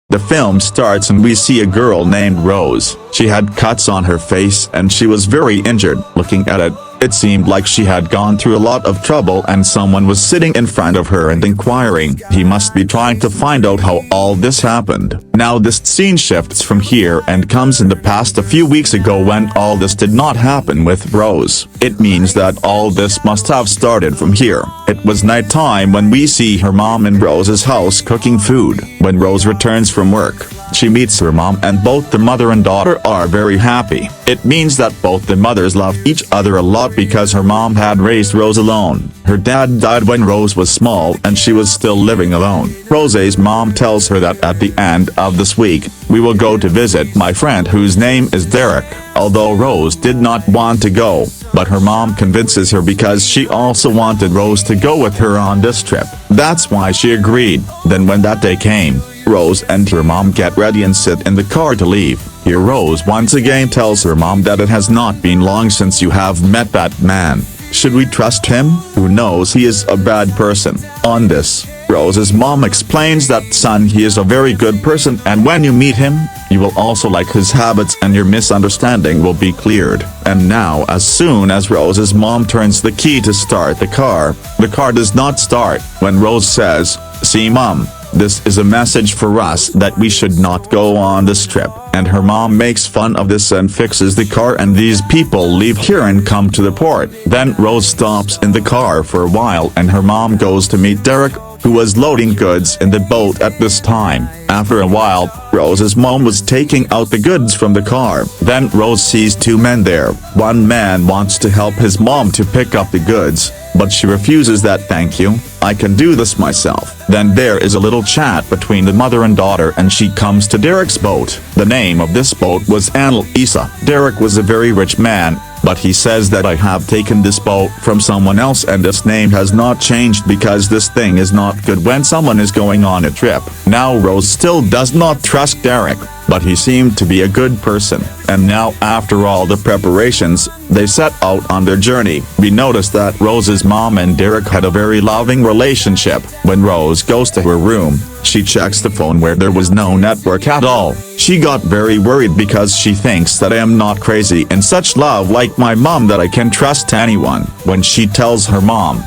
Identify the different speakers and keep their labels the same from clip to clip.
Speaker 1: The film starts and we see a girl named Rose. She had cuts on her face and she was very injured. Looking at it, it seemed like she had gone through a lot of trouble, and someone was sitting in front of her and inquiring. He must be trying to find out how all this happened. Now this scene shifts from here and comes in the past a few weeks ago when all this did not happen with Rose. It means that all this must have started from here. It was nighttime when we see her mom in Rose's house cooking food. When Rose returns from work, she meets her mom and both the mother and daughter are very happy. It means that both the mothers love each other a lot because her mom had raised Rose alone. Her dad died when Rose was small and she was still living alone. Rose's mom tells her that at the end of this week, we will go to visit my friend whose name is Derek. Although Rose did not want to go, but her mom convinces her because she also wanted Rose to go with her on this trip. That's why she agreed. Then when that day came, Rose and her mom get ready and sit in the car to leave. Here Rose once again tells her mom that it has not been long since you have met that man. Should we trust him? Who knows, he is a bad person. On this, Rose's mom explains that son, he is a very good person, and when you meet him, you will also like his habits and your misunderstanding will be cleared. And now as soon as Rose's mom turns the key to start the car does not start. When Rose says, "See mom, this is a message for us that we should not go on this trip," and her mom makes fun of this and fixes the car, and these people leave here and come to the port. Then Rose stops in the car for a while and her mom goes to meet Derek, who was loading goods in the boat at this time. After a while, Rose's mom was taking out the goods from the car. Then Rose sees two men there. One man wants to help his mom to pick up the goods, but she refuses that. "Thank you, I can do this myself." Then there is a little chat between the mother and daughter and she comes to Derek's boat. The name of this boat was Anil Isa. Derek was a very rich man, but he says that I have taken this boat from someone else and its name has not changed because this thing is not good when someone is going on a trip. Now Rose still does not trust Derek, but he seemed to be a good person. And now after all the preparations, they set out on their journey. We notice that Rose's mom and Derek had a very loving relationship. When Rose goes to her room, she checks the phone where there was no network at all. She got very worried because she thinks that I am not crazy in such love like my mom that I can trust anyone. When she tells her mom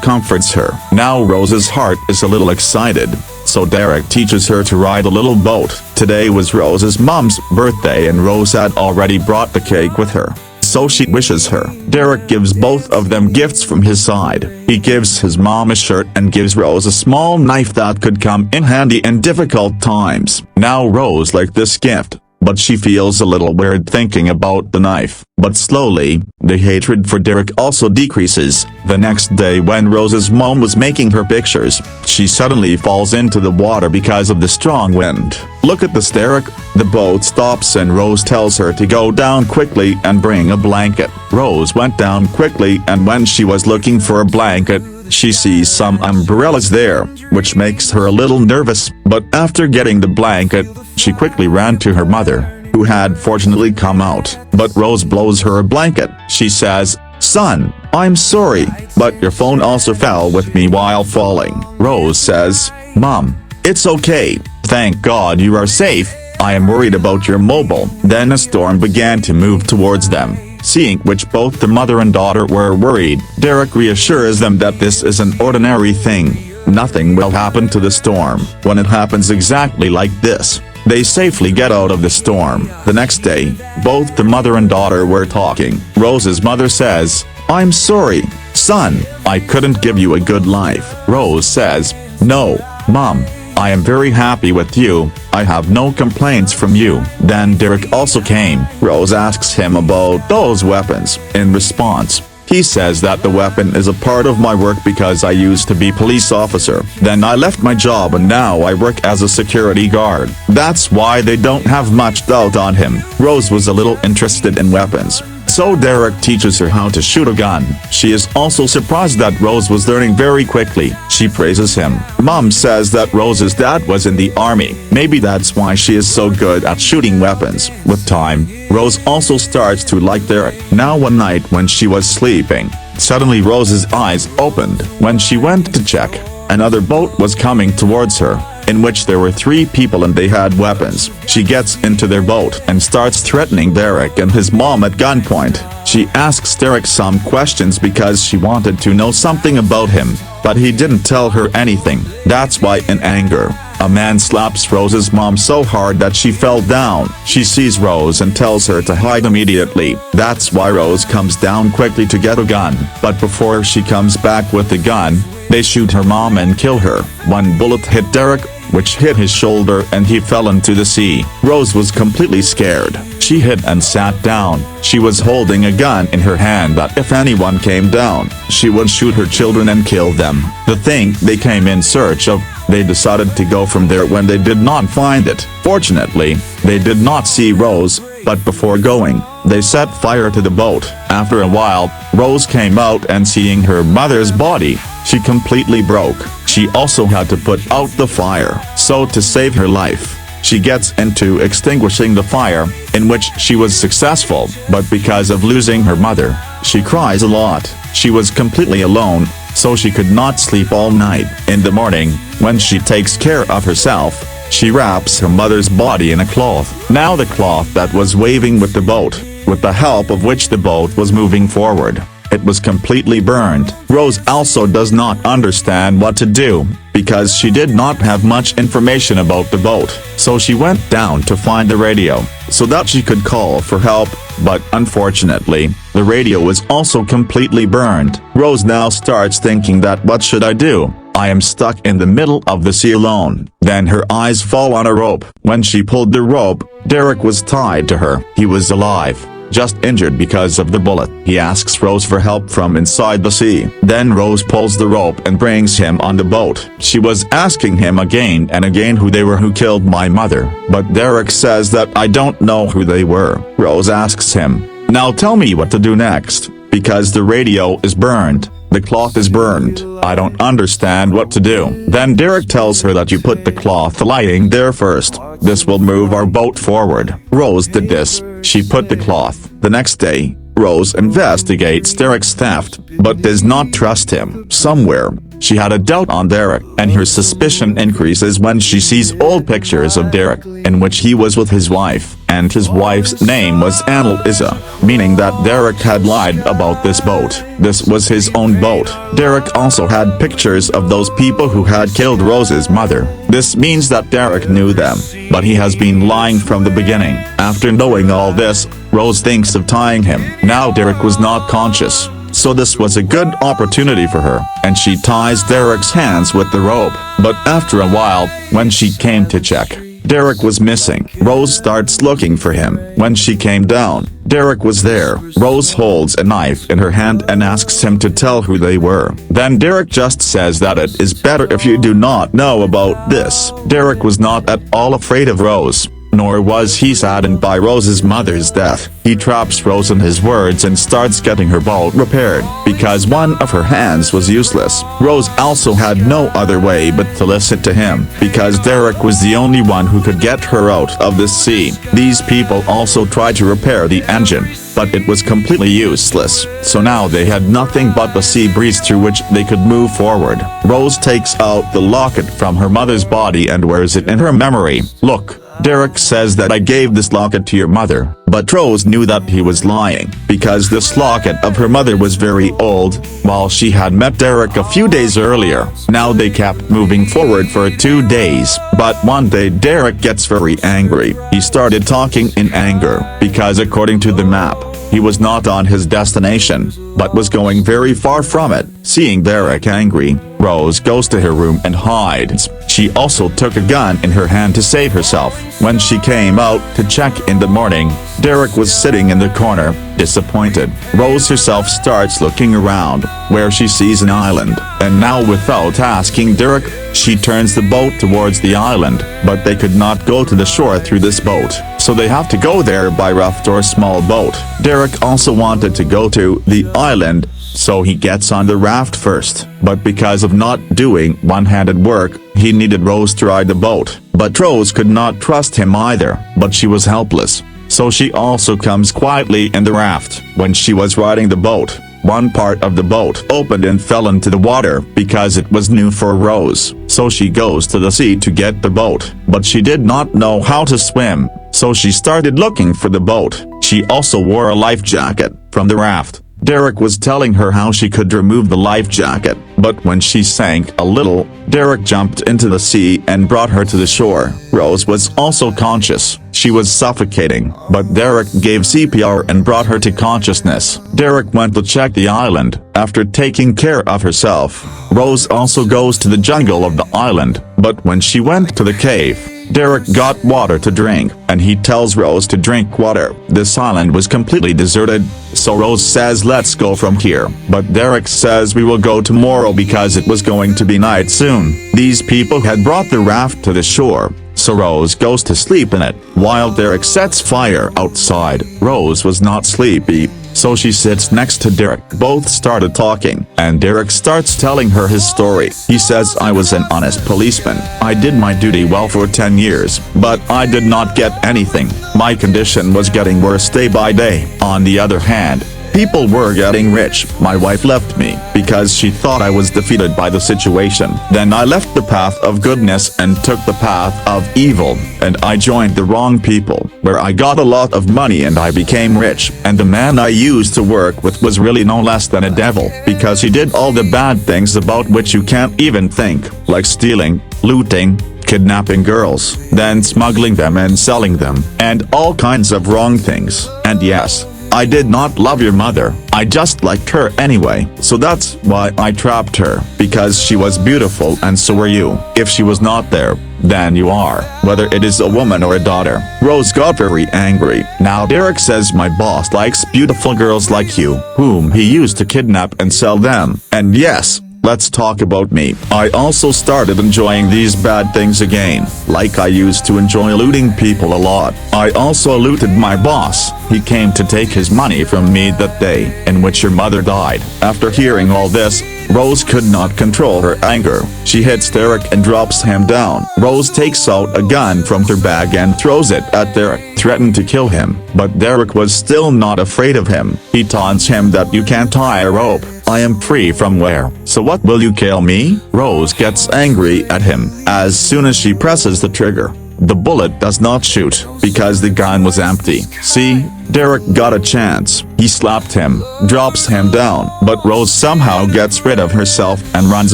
Speaker 1: comforts her. Now Rose's heart is a little excited. So Derek teaches her to ride a little boat. Today was Rose's mom's birthday and Rose had already brought the cake with her. So she wishes her. Derek gives both of them gifts from his side. He gives his mom a shirt and gives Rose a small knife that could come in handy in difficult times. Now Rose liked this gift, but she feels a little weird thinking about the knife. But slowly, the hatred for Derek also decreases. The next day when Rose's mom was making her pictures, she suddenly falls into the water because of the strong wind. Look at this, Derek. The boat stops and Rose tells her to go down quickly and bring a blanket. Rose went down quickly and when she was looking for a blanket, she sees some umbrellas there, which makes her a little nervous. But after getting the blanket, she quickly ran to her mother, who had fortunately come out. But Rose blows her a blanket. She says, "Son, I'm sorry, but your phone also fell with me while falling." Rose says, "Mom, it's okay. Thank God you are safe. I am worried about your mobile." Then a storm began to move towards them. Seeing which both the mother and daughter were worried, Derek reassures them that this is an ordinary thing. Nothing will happen to the storm. When it happens exactly like this, they safely get out of the storm. The next day, both the mother and daughter were talking. Rose's mother says, "I'm sorry, son, I couldn't give you a good life." Rose says, "No, Mom, I am very happy with you. I have no complaints from you." Then Derek also came. Rose asks him about those weapons. In response, he says that the weapon is a part of my work because I used to be police officer. Then I left my job and now I work as a security guard. That's why they don't have much doubt on him. Rose was a little interested in weapons. So Derek teaches her how to shoot a gun. She is also surprised that Rose was learning very quickly. She praises him. Mom says that Rose's dad was in the army. Maybe that's why she is so good at shooting weapons. With time, Rose also starts to like Derek. Now one night when she was sleeping, suddenly Rose's eyes opened. When she went to check, another boat was coming towards her. in which there were 3 people and they had weapons. She gets into their boat and starts threatening Derek and his mom at gunpoint. She asks Derek some questions because she wanted to know something about him, but he didn't tell her anything. That's why, in anger, a man slaps Rose's mom so hard that she fell down. She sees Rose and tells her to hide immediately. That's why Rose comes down quickly to get a gun, but before she comes back with the gun, they shoot her mom and kill her. One bullet hit Derek, which hit his shoulder, and he fell into the sea. Rose was completely scared. She hid and sat down. She was holding a gun in her hand that if anyone came down, she would shoot her children and kill them. The thing they came in search of, they decided to go from there when they did not find it. Fortunately, they did not see Rose, but before going, they set fire to the boat. After a while, Rose came out and seeing her mother's body, she completely broke. She also had to put out the fire, so to save her life, she gets into extinguishing the fire, in which she was successful, but because of losing her mother, she cries a lot. She was completely alone, so she could not sleep all night. In the morning, when she takes care of herself, she wraps her mother's body in a cloth. Now the cloth that was waving with the boat, with the help of which the boat was moving forward, it was completely burned. Rose also does not understand what to do, because she did not have much information about the boat, so she went down to find the radio, so that she could call for help, but unfortunately, the radio was also completely burned. Rose now starts thinking that what should I do? I am stuck in the middle of the sea alone. Then her eyes fall on a rope. When she pulled the rope, Derek was tied to her. He was alive, just injured because of the bullet. He asks Rose for help from inside the sea. Then Rose pulls the rope and brings him on the boat. She was asking him again and again who they were who killed my mother, but Derek says that I don't know who they were. Rose asks him, now tell me what to do next, because the radio is burned. The cloth is burned. I don't understand what to do. Then Derek tells her that you put the cloth lying there first. This will move our boat forward. Rose did this. She put the cloth. The next day, Rose investigates Derek's theft, but does not trust him. Somewhere, she had a doubt on Derek, and her suspicion increases when she sees old pictures of Derek, in which he was with his wife, and his wife's name was Annalisa, meaning that Derek had lied about this boat. This was his own boat. Derek also had pictures of those people who had killed Rose's mother. This means that Derek knew them, but he has been lying from the beginning. After knowing all this, Rose thinks of tying him. Now Derek was not conscious, so this was a good opportunity for her, and she ties Derek's hands with the rope. But after a while, when she came to check, Derek was missing. Rose starts looking for him. When she came down, Derek was there. Rose holds a knife in her hand and asks him to tell who they were. Then Derek just says that it is better if you do not know about this. Derek was not at all afraid of Rose, nor was he saddened by Rose's mother's death. He traps Rose in his words and starts getting her boat repaired, because one of her hands was useless. Rose also had no other way but to listen to him, because Derek was the only one who could get her out of the sea. These people also tried to repair the engine, but it was completely useless, so now they had nothing but the sea breeze through which they could move forward. Rose takes out the locket from her mother's body and wears it in her memory. Look, Derek says that I gave this locket to your mother, but Rose knew that he was lying, because this locket of her mother was very old, while she had met Derek a few days earlier. Now they kept moving forward for 2 days, but one day Derek gets very angry. He started talking in anger, because according to the map, he was not on his destination, but was going very far from it. Seeing Derek angry, Rose goes to her room and hides. She also took a gun in her hand to save herself. When she came out to check in the morning, Derek was sitting in the corner, disappointed. Rose herself starts looking around, where she sees an island, and now without asking Derek, she turns the boat towards the island, but they could not go to the shore through this boat, so they have to go there by raft or small boat. Derek also wanted to go to the island, so he gets on the raft first, but because of not doing one-handed work, he needed Rose to ride the boat. But Rose could not trust him either, but she was helpless, so she also comes quietly in the raft. When she was riding the boat, One part of the boat opened and fell into the water because it was new for Rose. So she goes to the sea to get the boat, but she did not know how to swim. So she started looking for the boat. She also wore a life jacket from the raft. Derek was telling her how she could remove the life jacket, but when she sank a little, Derek jumped into the sea and brought her to the shore. Rose was also conscious. She was suffocating, but Derek gave CPR and brought her to consciousness. Derek went to check the island. After taking care of herself, Rose also goes to the jungle of the island, but when she went to the cave, Derek got water to drink, and he tells Rose to drink water. This island was completely deserted, so Rose says let's go from here. But Derek says we will go tomorrow because it was going to be night soon. These people had brought the raft to the shore, so Rose goes to sleep in it. While Derek sets fire outside, Rose was not sleepy, so she sits next to Derek. Both started talking, and Derek starts telling her his story. He says, I was an honest policeman. I did my duty well for 10 years, but I did not get anything. My condition was getting worse day by day. On the other hand, people were getting rich. My wife left me because she thought I was defeated by the situation. Then I left the path of goodness and took the path of evil, and I joined the wrong people, where I got a lot of money and I became rich. And the man I used to work with was really no less than a devil, because he did all the bad things about which you can't even think, like stealing, looting, kidnapping girls, then smuggling them and selling them, and all kinds of wrong things. And yes, I did not love your mother. I just liked her anyway. So that's why I trapped her, because she was beautiful and so were you. If she was not there, then you are, whether it is a woman or a daughter. Rose got very angry. Now Derek says my boss likes beautiful girls like you, whom he used to kidnap and sell them. And yes, let's talk about me. I also started enjoying these bad things again, like I used to enjoy looting people a lot. I also looted my boss. He came to take his money from me that day in which your mother died. After hearing all this, Rose could not control her anger. She hits Derek and drops him down. Rose takes out a gun from her bag and throws it at Derek, threatened to kill him. But Derek was still not afraid of him. He taunts him that you can't tie a rope. I am free from where? So what, will you kill me? Rose gets angry at him. As soon as she presses the trigger, the bullet does not shoot, because the gun was empty. See, Derek got a chance. He slapped him, drops him down, but Rose somehow gets rid of herself and runs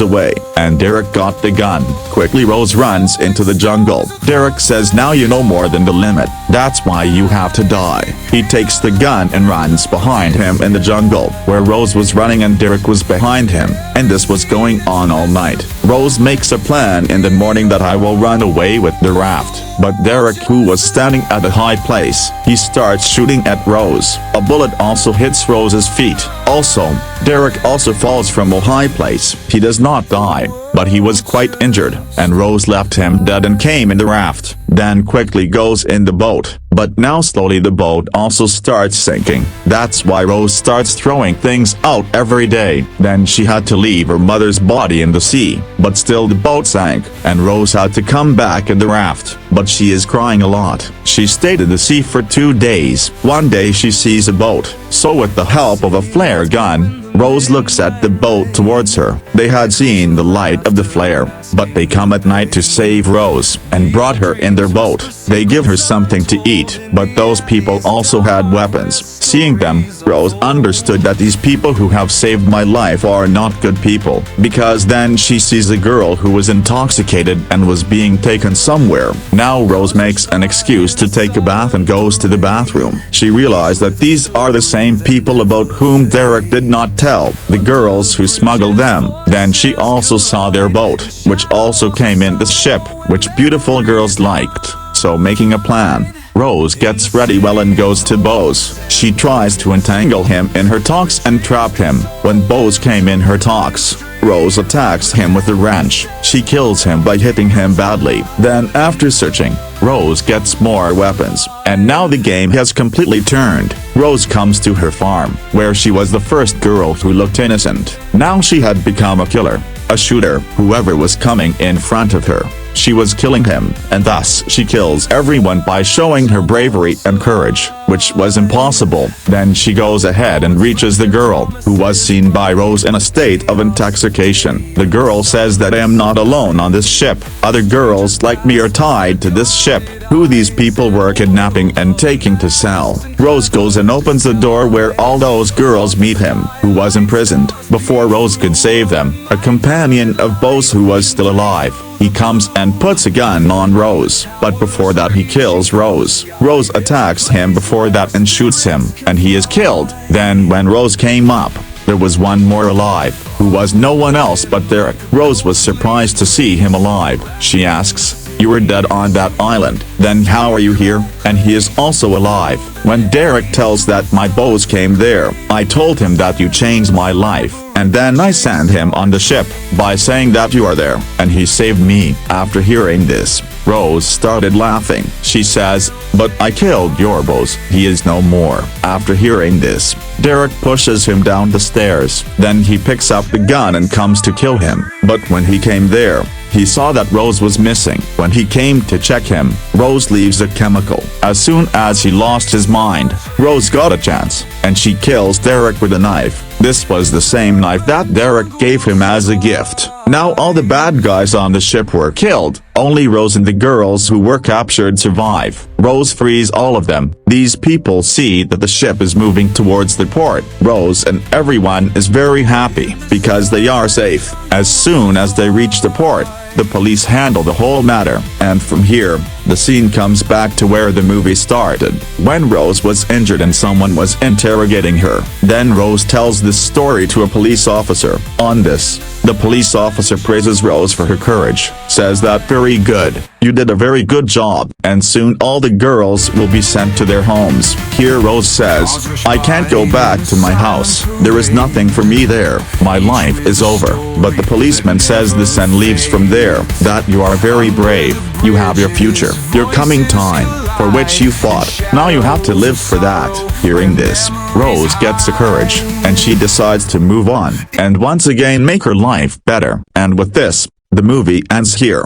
Speaker 1: away, and Derek got the gun. Quickly Rose runs into the jungle. Derek says, now you know more than the limit. That's why you have to die. He takes the gun and runs behind him in the jungle, where Rose was running and Derek was behind him, and this was going on all night. Rose makes a plan in the morning that I will run away with the raft, but Derek, who was standing at a high place, he starts shooting at Rose. A bullet also hits Rose's feet. Also, Derek also falls from a high place. He does not die, but he was quite injured, and Rose left him dead and came in the raft, then quickly goes in the boat. But now slowly the boat also starts sinking. That's why Rose starts throwing things out every day. Then she had to leave her mother's body in the sea, but still the boat sank, and Rose had to come back in the raft. But she is crying a lot. She stayed in the sea for 2 days. One day she sees a boat, so with the help of a flare gun, Rose looks at the boat towards her. They had seen the light of the flare, but they come at night to save Rose, and brought her in their boat. They give her something to eat, but those people also had weapons. Seeing them, Rose understood that these people who have saved my life are not good people, because then she sees a girl who was intoxicated and was being taken somewhere. Now Rose makes an excuse to take a bath and goes to the bathroom. She realized that these are the same people about whom Derek did not tell, the girls who smuggled them. Then she also saw their boat, which also came in the ship, which beautiful girls liked. So making a plan, Rose gets ready well and goes to Bose. She tries to entangle him in her talks and trap him. When Bose came in her talks, Rose attacks him with a wrench. She kills him by hitting him badly. Then after searching, Rose gets more weapons, and now the game has completely turned. Rose comes to her farm, where she was the first girl who looked innocent. Now she had become a killer, a shooter, whoever was coming in front of her. she was killing him, and thus she kills everyone by showing her bravery and courage, which was impossible. Then she goes ahead and reaches the girl, who was seen by Rose in a state of intoxication. The girl says that I am not alone on this ship. Other girls like me are tied to this ship, who these people were kidnapping and taking to sell. Rose goes and opens the door where all those girls meet him, who was imprisoned. Before Rose could save them, a companion of Bose who was still alive, he comes and puts a gun on Rose, but before that he kills Rose. Rose attacks him before that and shoots him, and he is killed. Then when Rose came up, there was one more alive, who was no one else but Derek. Rose was surprised to see him alive. She asks, "You were dead on that island, then how are you here?" And he is also alive. When Derek tells that my boss came there, I told him that you changed my life, and then I sent him on the ship, by saying that you are there, and he saved me. After hearing this, Rose started laughing. She says, "But I killed your boss, he is no more." After hearing this, Derek pushes him down the stairs. Then he picks up the gun and comes to kill him. But when he came there, he saw that Rose was missing. When he came to check him, Rose leaves a chemical. As soon as he lost his mind, Rose got a chance, and she kills Derek with a knife. This was the same knife that Derek gave him as a gift. Now all the bad guys on the ship were killed. Only Rose and the girls who were captured survive. Rose frees all of them. These people see that the ship is moving towards the port. Rose and everyone is very happy, because they are safe. As soon as they reach the port, the police handle the whole matter, and from here, the scene comes back to where the movie started, when Rose was injured and someone was interrogating her. Then Rose tells this story to a police officer. On this, the police officer praises Rose for her courage, says that very good, you did a very good job, and soon all the girls will be sent to their homes. Here Rose says, "I can't go back to my house, there is nothing for me there, my life is over." But the policeman says this and leaves from there, that you are very brave, you have your future, your coming time, for which you fought, now you have to live for that. Hearing this, Rose gets the courage, and she decides to move on, and once again make her life better. And with this, the movie ends here.